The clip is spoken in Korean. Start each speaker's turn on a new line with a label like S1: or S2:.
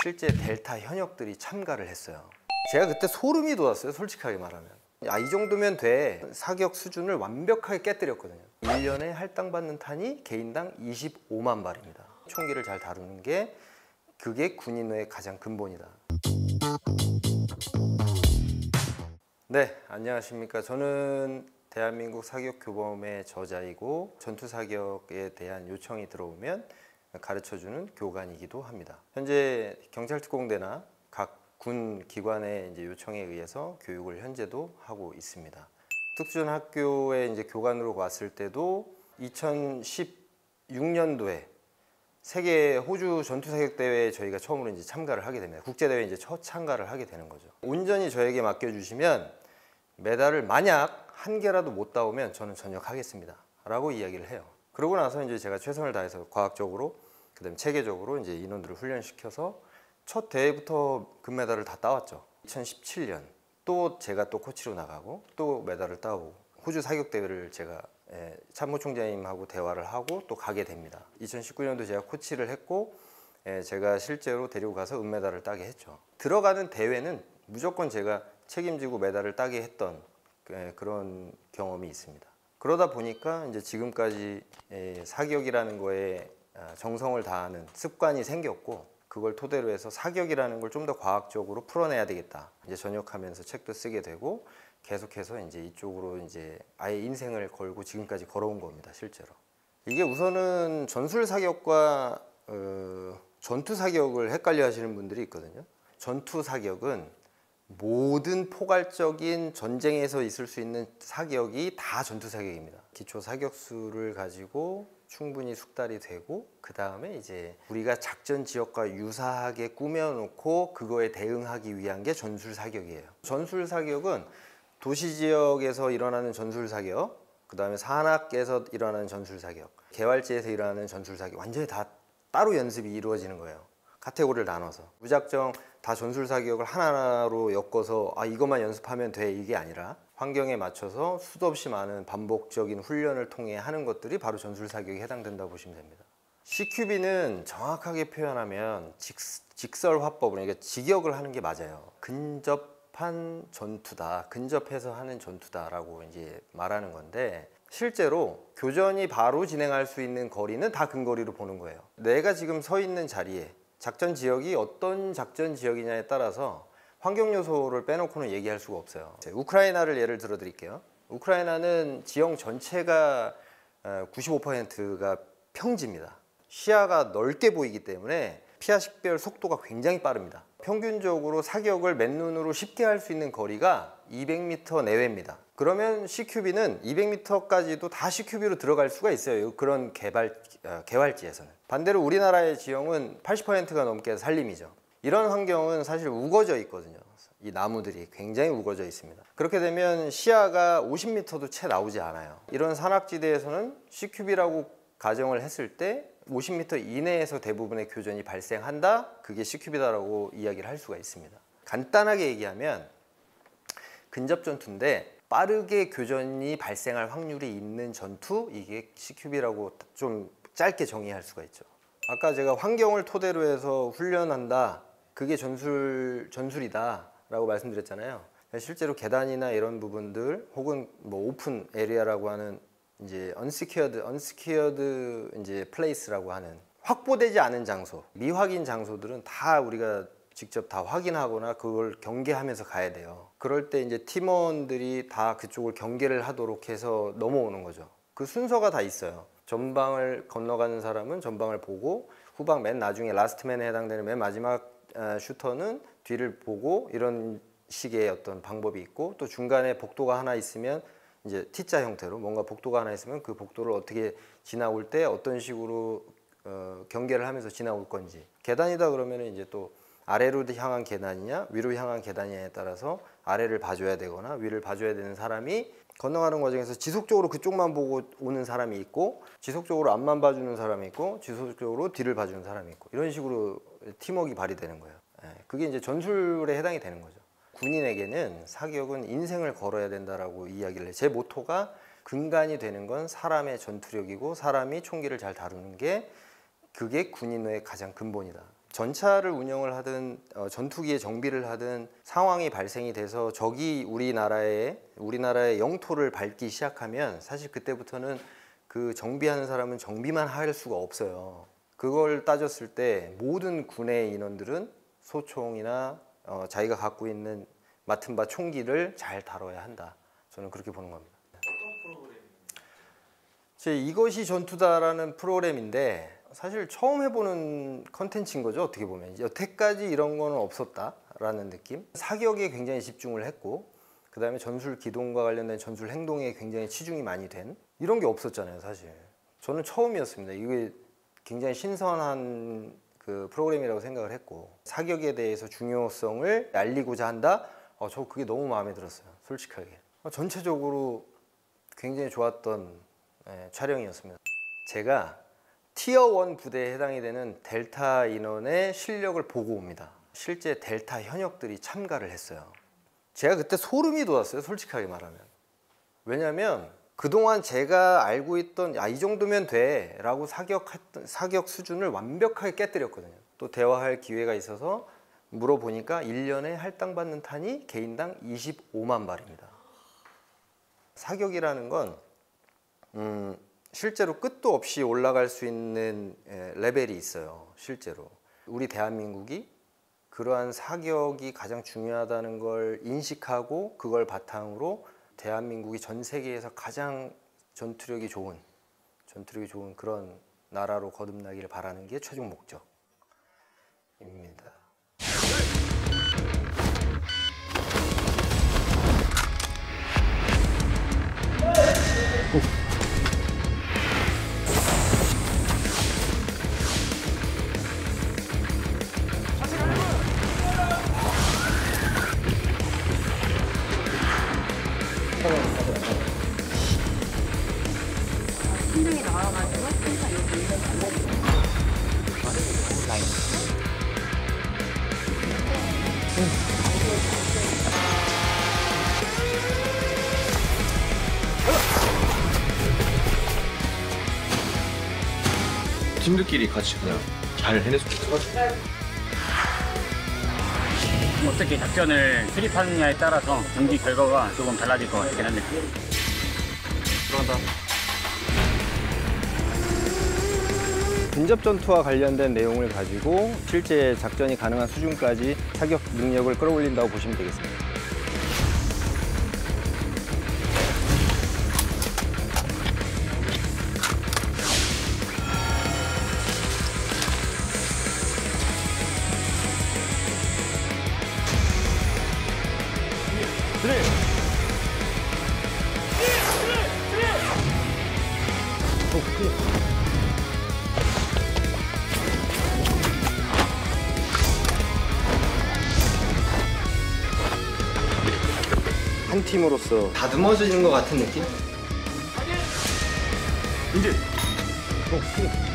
S1: 실제 델타 현역들이 참가를 했어요. 제가 그때 소름이 돋았어요, 솔직하게 말하면. 이 정도면 돼. 사격 수준을 완벽하게 깨뜨렸거든요. 1년에 할당받는 탄이 개인당 25만 발입니다. 총기를 잘 다루는 게 그게 군인의 가장 근본이다. 네, 안녕하십니까. 저는 대한민국 사격교범의 저자이고 전투사격에 대한 요청이 들어오면 가르쳐주는 교관이기도 합니다. 현재 경찰특공대나 각 군 기관의 요청에 의해서 교육을 현재도 하고 있습니다. 특수전학교에 교관으로 왔을 때도 2016년도에 세계 호주 전투사격대회에 저희가 처음으로 참가를 하게 됩니다. 국제대회에 첫 참가를 하게 되는 거죠. 온전히 저에게 맡겨주시면 메달을 만약 한 개라도 못 따오면 저는 전역하겠습니다 라고 이야기를 해요. 그러고 나서 제가 최선을 다해서 과학적으로 그다음에 체계적으로 인원들을 훈련시켜서 첫 대회부터 금메달을 다 따왔죠. 2017년 또 제가 또 코치로 나가고 또 메달을 따오고 호주 사격대회를 제가 참모총장님하고 대화를 하고 또 가게 됩니다. 2019년도 제가 코치를 했고 제가 실제로 데리고 가서 은메달을 따게 했죠. 들어가는 대회는 무조건 제가 책임지고 메달을 따게 했던 그런 경험이 있습니다. 그러다 보니까 지금까지 사격이라는 거에 정성을 다하는 습관이 생겼고, 그걸 토대로 해서 사격이라는 걸 좀 더 과학적으로 풀어내야 되겠다. 전역하면서 책도 쓰게 되고 계속해서 이쪽으로 아예 인생을 걸고 지금까지 걸어온 겁니다, 실제로. 이게 우선은 전술 사격과 전투 사격을 헷갈려 하시는 분들이 있거든요. 전투 사격은 모든 포괄적인 전쟁에서 있을 수 있는 사격이 다 전투 사격입니다. 기초 사격수를 가지고 충분히 숙달이 되고 그 다음에 우리가 작전 지역과 유사하게 꾸며놓고 그거에 대응하기 위한 게 전술 사격이에요. 전술 사격은 도시 지역에서 일어나는 전술 사격, 그 다음에 산악에서 일어나는 전술 사격, 개활지에서 일어나는 전술 사격, 완전히 다 따로 연습이 이루어지는 거예요. 카테고리를 나눠서 무작정 다 전술 사격을 하나하나로 엮어서 이것만 연습하면 돼, 이게 아니라 환경에 맞춰서 수도 없이 많은 반복적인 훈련을 통해 하는 것들이 바로 전술 사격에 해당된다고 보시면 됩니다. CQB는 정확하게 표현하면 직설 화법으로, 그러니까 직역을 하는 게 맞아요. 근접한 전투다, 근접해서 하는 전투다라고 말하는 건데, 실제로 교전이 바로 진행할 수 있는 거리는 다 근거리로 보는 거예요. 내가 지금 서 있는 자리에 작전 지역이 어떤 작전 지역이냐에 따라서 환경 요소를 빼놓고는 얘기할 수가 없어요. 우크라이나를 예를 들어 드릴게요. 우크라이나는 지형 전체가 95%가 평지입니다. 시야가 넓게 보이기 때문에 피하 식별 속도가 굉장히 빠릅니다. 평균적으로 사격을 맨눈으로 쉽게 할 수 있는 거리가 200m 내외입니다. 그러면 CQB는 200m까지도 다 CQB로 들어갈 수가 있어요. 그런 개활지에서는. 반대로 우리나라의 지형은 80%가 넘게 산림이죠. 이런 환경은 사실 우거져 있거든요. 이 나무들이 굉장히 우거져 있습니다. 그렇게 되면 시야가 50m도 채 나오지 않아요. 이런 산악지대에서는 CQB라고 가정을 했을 때 50m 이내에서 대부분의 교전이 발생한다? 그게 CQB다라고 이야기를 할 수가 있습니다. 간단하게 얘기하면 근접 전투인데 빠르게 교전이 발생할 확률이 있는 전투, 이게 CQB라고 좀 짧게 정의할 수가 있죠. 아까 제가 환경을 토대로 해서 훈련한다, 그게 전술이다 라고 말씀드렸잖아요. 실제로 계단이나 이런 부분들 혹은 오픈 에리아라고 하는 unsecured place라고 하는 확보되지 않은 장소, 미확인 장소들은 다 우리가 직접 다 확인하거나 그걸 경계하면서 가야 돼요. 그럴 때 팀원들이 다 그쪽을 경계를 하도록 해서 넘어오는 거죠. 그 순서가 다 있어요. 전방을 건너가는 사람은 전방을 보고, 후방 맨 나중에 라스트맨에 해당되는 맨 마지막 슈터는 뒤를 보고, 이런 식의 어떤 방법이 있고, 또 중간에 복도가 하나 있으면 T자 형태로 뭔가 복도가 하나 있으면 그 복도를 어떻게 지나올 때 어떤 식으로 경계를 하면서 지나올 건지, 계단이다 그러면 또 아래로 향한 계단이냐 위로 향한 계단이냐에 따라서 아래를 봐줘야 되거나 위를 봐줘야 되는 사람이 건너가는 과정에서 지속적으로 그쪽만 보고 오는 사람이 있고, 지속적으로 앞만 봐주는 사람이 있고, 지속적으로 뒤를 봐주는 사람이 있고, 이런 식으로 팀워크가 발휘되는 거예요. 그게 전술에 해당이 되는 거죠. 군인에게는 사격은 인생을 걸어야 된다라고 이야기를 해요. 제 모토가 근간이 되는 건 사람의 전투력이고, 사람이 총기를 잘 다루는 게 그게 군인의 가장 근본이다. 전차를 운영을 하든 전투기의 정비를 하든 상황이 발생이 돼서 적이 우리나라의 영토를 밟기 시작하면 사실 그때부터는 그 정비하는 사람은 정비만 할 수가 없어요. 그걸 따졌을 때 모든 군의 인원들은 소총이나 자기가 갖고 있는 맡은 바 총기를 잘 다뤄야 한다. 저는 그렇게 보는 겁니다. 이것이 전투다라는 프로그램인데 사실 처음 해보는 컨텐츠인 거죠. 어떻게 보면 여태까지 이런 거는 없었다라는 느낌. 사격에 굉장히 집중을 했고 그 다음에 전술 기동과 관련된 전술 행동에 굉장히 치중이 많이 된 이런 게 없었잖아요. 사실 저는 처음이었습니다. 이게 굉장히 신선한 그 프로그램이라고 생각을 했고 사격에 대해서 중요성을 알리고자 한다. 저 그게 너무 마음에 들었어요. 솔직하게 전체적으로 굉장히 좋았던 촬영이었습니다. 제가 티어 1 부대에 해당이 되는 델타 인원의 실력을 보고 옵니다. 실제 델타 현역들이 참가를 했어요. 제가 그때 소름이 돋았어요. 솔직하게 말하면. 왜냐면 그동안 제가 알고 있던 이 정도면 돼 라고 사격 수준을 완벽하게 깨뜨렸거든요. 또 대화할 기회가 있어서 물어보니까 1년에 할당받는 탄이 개인당 25만 발입니다. 사격이라는 건 실제로 끝도 없이 올라갈 수 있는 레벨이 있어요. 실제로 우리 대한민국이 그러한 사격이 가장 중요하다는 걸 인식하고 그걸 바탕으로 대한민국이 전 세계에서 가장 전투력이 좋은 그런 나라로 거듭나기를 바라는 게 최종 목적입니다.
S2: 신중히 나와가지고 항상 여기 라인.
S3: 팀들끼리 같이 그냥 잘 해냈으면 좋겠어.
S4: 어떻게 작전을 수립하느냐에 따라서 경기 결과가 조금 달라질 것 같긴 한데.
S3: 들어간다.
S1: 근접 전투와 관련된 내용을 가지고 실제 작전이 가능한 수준까지 사격 능력을 끌어올린다고 보시면 되겠습니다. 한 팀으로서 다듬어지는 것 같은 느낌?
S3: 이제
S1: 오케이.